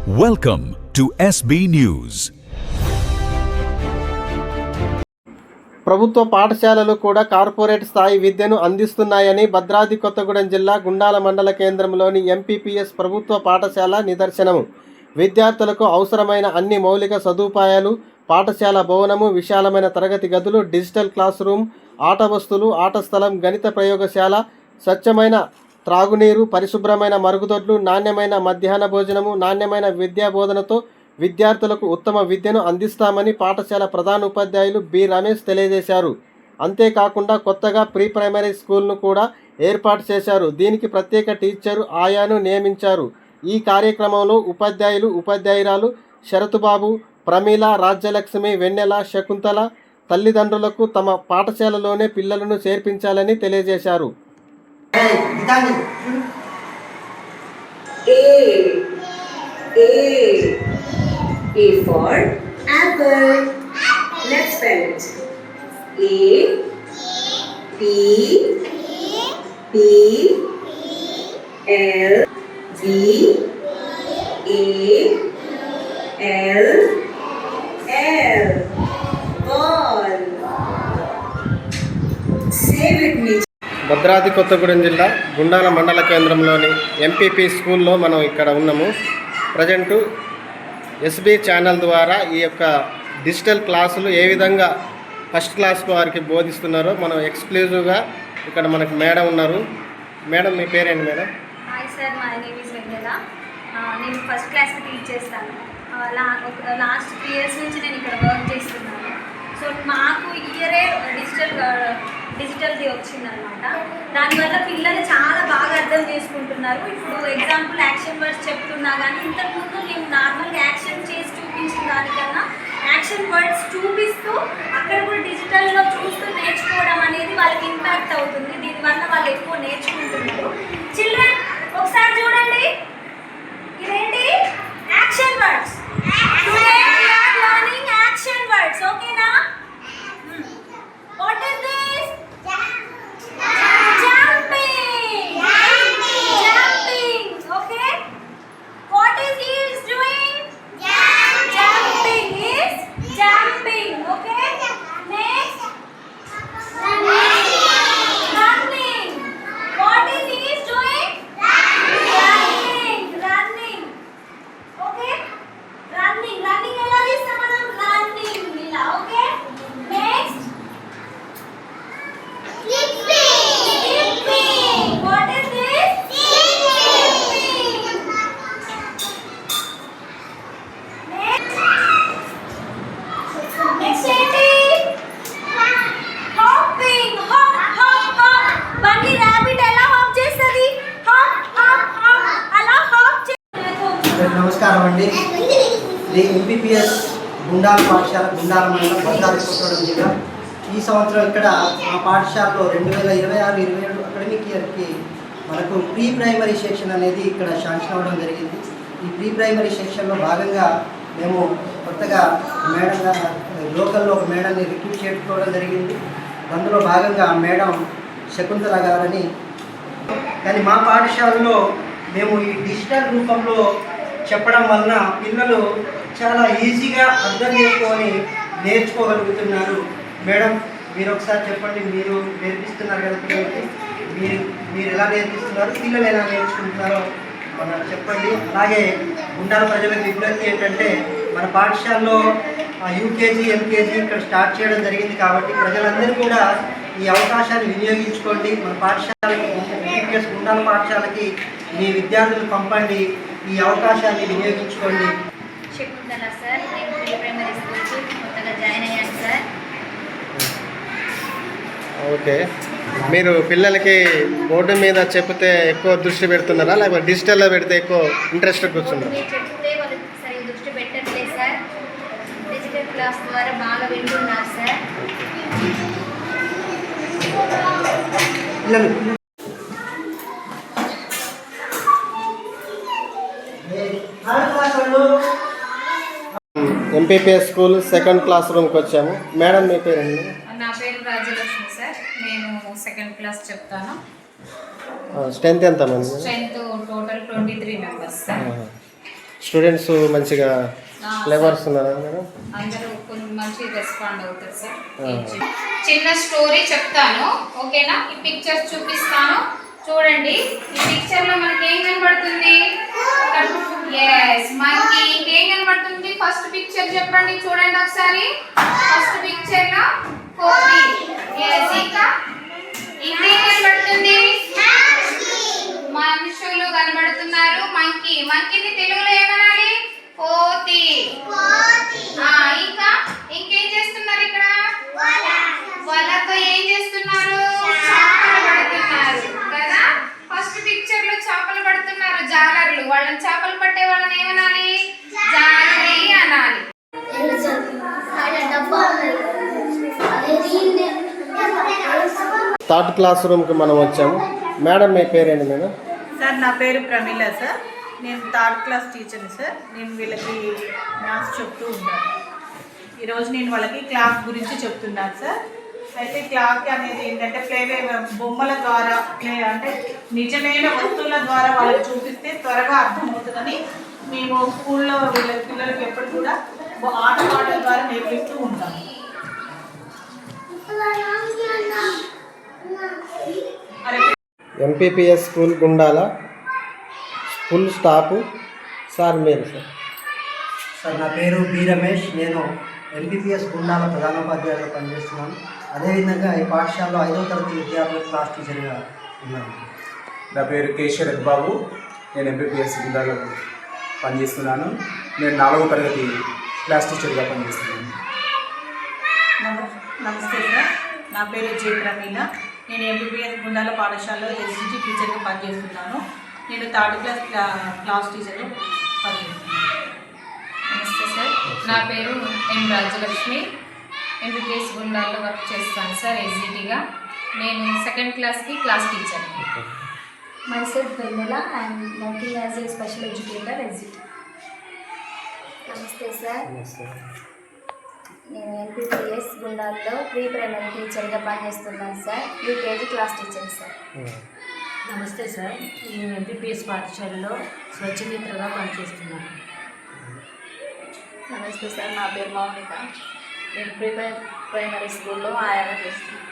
Welcome to SB News. ప్రభుత్వ పాఠశాలలు కూడా కార్పొరేట్ స్థాయి విద్యను అందిస్తున్నాయని భద్రాద్రి కొత్తగూడెం జిల్లా గుండాల మండల కేంద్రంలోని ఎంపీపీఎస్ ప్రభుత్వ పాఠశాల నిదర్శనము. విద్యార్థులకు అవసరమైన అన్ని మౌలిక సదుపాయాలు, పాఠశాల భవనము, విశాలమైన తరగతి గదులు, డిజిటల్ క్లాస్ రూమ్, ఆట వస్తువులు, ఆట స్థలం, గణిత ప్రయోగశాల, స్వచ్ఛమైన త్రాగునీరు, పరిశుభ్రమైన మరుగుదొడ్లు, నాణ్యమైన మధ్యాహ్న భోజనము, నాణ్యమైన విద్యా బోధనతో విద్యార్థులకు ఉత్తమ విద్యను అందిస్తామని పాఠశాల ప్రధానోపాధ్యాయులు బి రమేష్ తెలియజేశారు. అంతేకాకుండా కొత్తగా ప్రీ ప్రైమరీ స్కూల్ను కూడా ఏర్పాటు చేశారు. దీనికి ప్రత్యేక టీచరు ఆయాను నియమించారు. ఈ కార్యక్రమంలో ఉపాధ్యాయులు, ఉపాధ్యాయురాలు శరతుబాబు, ప్రమీల, రాజ్యలక్ష్మి, వెన్నెల, శకుంతల తల్లిదండ్రులకు తమ పాఠశాలలోనే పిల్లలను చేర్పించాలని తెలియజేశారు. A for apple. Let's spell it. A P P L V A L L. Ball. Say with me. Bhadradri Kothagudem జిల్లా గుండాల మండల కేంద్రంలోని ఎంపీపీ స్కూల్లో మనం ఇక్కడ ఉన్నాము. ప్రజెంటు ఎస్బీ ఛానల్ ద్వారా ఈ యొక్క డిజిటల్ క్లాసులు ఏ విధంగా ఫస్ట్ క్లాస్ వారికి బోధిస్తున్నారో మనం ఎక్స్క్లూజివ్గా ఇక్కడ మనకు మేడం ఉన్నారు. మేడం, మీ పేరేంటి madam? Hi sir, my name is Vennela. నేను ఫస్ట్ క్లాస్కి టీచ్ చేస్తాను. లాస్ట్ 3 years నుంచి నేను ఇక్కడ వర్క్ చేస్తున్నాను. సో మాకు ఇయరే డిజిటల్ది వచ్చిందనమాట. దానివల్ల పిల్లలు చాలా బాగా అర్థం చేసుకుంటున్నారు. ఇప్పుడు ఎగ్జాంపుల్ యాక్షన్ వర్డ్స్ చెప్తున్నా కానీ ఇంతకుముందు నేను నార్మల్గా యాక్షన్ చేసి చూపించిన దానికన్నా యాక్షన్ వర్డ్స్ చూపిస్తూ అక్కడ కూడా డిజిటల్లో చూస్తూ నేర్చుకోవడం అనేది వాళ్ళకి ఇంపాక్ట్ అవుతుంది. దీనివల్ల వాళ్ళు ఎక్కువ నేర్చుకుంటున్నారు. చిల్డ్రన్ ఒకసారి చూడండి, ఇదేంటి action words. Today we are learning action words. ఓకేనా? What is this? Jumping. Okay. What is he is doing? Jumping is jumping. Okay. Next. Running. What is he is doing? Running. Okay. Running ఎలా చేస్తాం మనం? Running ఇలా. Okay. Next. What is this? Next ఏంటి? Hopping. Hop hop hop. బండి rabbit ఎలా hop చేస్తది? Hop hop hop అలా hop చేస్తది. నమస్కారం అండి. ఇది ఎంపీపీఎస్ గుండాల పాఠశాల, గుండాల మండలం, భద్రాద్రి కొత్తగూడెం జిల్లా. ఈ సంవత్సరం ఇక్కడ మా పాఠశాలలో 2026-27 అకాడమిక్ ఇయర్కి మనకు ప్రీ ప్రైమరీ సెక్షన్ అనేది ఇక్కడ శాంక్షన్ అవ్వడం జరిగింది. ఈ ప్రీ ప్రైమరీ సెక్షన్లో భాగంగా మేము కొత్తగా మేడంగా లోకల్లో ఒక మేడంని రిక్రూట్ చేసుకోవడం జరిగింది. అందులో భాగంగా మేడం శకుంతల గారని. కానీ మా పాఠశాలలో మేము ఈ డిజిటల్ రూపంలో చెప్పడం వలన పిల్లలు చాలా ఈజీగా అర్థం చేసుకొని నేర్చుకోగలుగుతున్నారు. మేడం, మీరు ఒకసారి చెప్పండి, మీరు నేర్పిస్తున్నారు కదా పిల్లలకి, మీరు ఎలా నేర్పిస్తున్నారు, పిల్లలు ఎలా నేర్చుకుంటున్నారో మనం చెప్పండి. అలాగే గుండాల ప్రజలకు విజ్ఞప్తి ఏంటంటే, మన పాఠశాలలో యూకేజీ, ఎల్కేజీ ఇక్కడ స్టార్ట్ చేయడం జరిగింది కాబట్టి ప్రజలందరూ కూడా ఈ అవకాశాన్ని వినియోగించుకోండి. మన పాఠశాలకి, ఎంపీపీఎస్ గుండాల పాఠశాలకి మీ విద్యార్థులు పంపండి, ఈ అవకాశాన్ని వినియోగించుకోండి. శకుంతల సార్, నేను ప్రీ ప్రైమరీ స్కూల్కి కొత్తగా జాయిన్ అయ్యాను సార్. ఓకే, మీరు పిల్లలకి బోర్డు మీద చెప్తే ఎక్కువ దృష్టి పెడుతున్నారా, లేకపోతే డిజిటల్లో పెడితే ఎక్కువ ఇంట్రెస్ట్ కూర్చున్నారా? మీరు చెప్తే వాళ్ళు సరిగ్గా దృష్టి పెట్టట్లేదు సార్. డిజిటల్ క్లాస్ ద్వారా బాగా వింటున్నారు sir. MPPS school second class రూమ్కి వచ్చాము. మేడం, మీ పేరండి? నా పేరు రాజ్యలక్ష్మి సార్. నేను సెకండ్ క్లాస్ చెప్తాను. స్ట్రెంత్ ఎంత మంది? Strength total 23 members sir. Students మంచిగా ఫ్లేవర్స్ ఉన్నారా మేడం? అందరూ కొన్ని మంచి రెస్పాండ్ అవుతారు సార్. ఆ. చిన్న స్టోరీ చెప్తాను, ఓకేనా? ఈ పిక్చర్స్ చూపిస్తాను చూడండి. ఈ పిక్చర్ లో మనకి ఏం కనబడుతుంది? Yes, monkey. ఇంకేం కనబడుతుంది? ఫస్ట్ పిక్చర్ చెప్పండి, చూడండి ఒకసారి. ఫస్ట్ పిక్చర్ లో కోతి. ఎస్, ఇంకా ఇంకేం కనబడుతుంది? మనుషులు కనబడుతున్నారు. మంకీ. మంకీని తెలుగులో ఏమనాలి? కోతి. ఇంకా ఇంకేం చేస్తున్నారు ఇక్కడ? వాళ్ళతో ఏం చేస్తున్నారు? చేపలు పడుతున్నారు కదా. ఫస్ట్ పిక్చర్ లో చేపలు పడుతున్నారు, జాలర్లు. వాళ్ళని చేపలు పట్టే వాళ్ళని ఏమనాలి? జాలరి అనాలి. థర్డ్ క్లాస్ రూమ్కి మనం వచ్చాము. మేడం మీ పేరేంటి మేడం? సార్ నా పేరు ప్రమీల సార్. నేను థర్డ్ క్లాస్ టీచర్ని సార్. నేను వీళ్ళకి మ్యాథ్స్ చెప్తూ ఉంటాను. ఈరోజు నేను వాళ్ళకి క్లాక్ గురించి చెప్తున్నాను సార్. అయితే క్లాక్ అనేది ఏంటంటే ప్లేవే బొమ్మల ద్వారా అంటే నిజమైన వస్తువుల ద్వారా వాళ్ళకి చూపిస్తే త్వరగా అర్థమవుతుందని మేము స్కూల్లో వీళ్ళ పిల్లలకి ఎప్పుడు కూడా ఆటపాటల ద్వారా నేర్పిస్తూ ఉంటాము. MPPS school Gundala full stop. Sir మీరు సార్? సార్ నా పేరు బి రమేష్. నేను ఎంపీపీఎస్ గుండాల ప్రధానోపాధ్యాయులుగా పనిచేస్తున్నాను. అదేవిధంగా ఈ పాఠశాలలో 5వ తరగతి విద్యార్థులకు క్లాస్ టీచర్గా ఉన్నాను. నా పేరు కే శరత్ బాబు. నేను ఎంపీపీఎస్ గుండాలో పనిచేస్తున్నాను. నేను 4వ తరగతి క్లాస్ టీచర్గా పనిచేస్తున్నాను. నమస్తే సార్. నా పేరు జే ప్రమీల. నేను ఎంపీపీఎస్ గుండాల పాఠశాలలో ఎస్జిటి టీచర్గా పనిచేస్తున్నాను. నేను థర్డ్ క్లాస్ టీచర్గా పనిచేస్తున్నాను. నమస్తే సార్. నా పేరు ఎం రాజలక్ష్మి. ఎంపీపీఎస్ గుండాల్లో వర్క్ చేస్తాను సార్ ఎస్జిటిగా. నేను సెకండ్ క్లాస్కి class teacher. myself Vendela. I am working as a special educator SGT. నమస్తే సార్. నేను ఎంపీపీఎస్ గుండాల్లో ప్రీ ప్రైమరీ టీచర్గా పనిచేస్తున్నాను sir. UKG class teacher sir. నమస్తే సార్. నేను ఎంపీపీఎస్ పాఠశాలలో స్వచ్ఛమిత్రగా పనిచేస్తున్నాను. నమస్తే సార్. నా పేరు మౌనిక. నేను ప్రీ ప్రైమరీ స్కూల్లో ఆయాగా చేస్తున్నాను.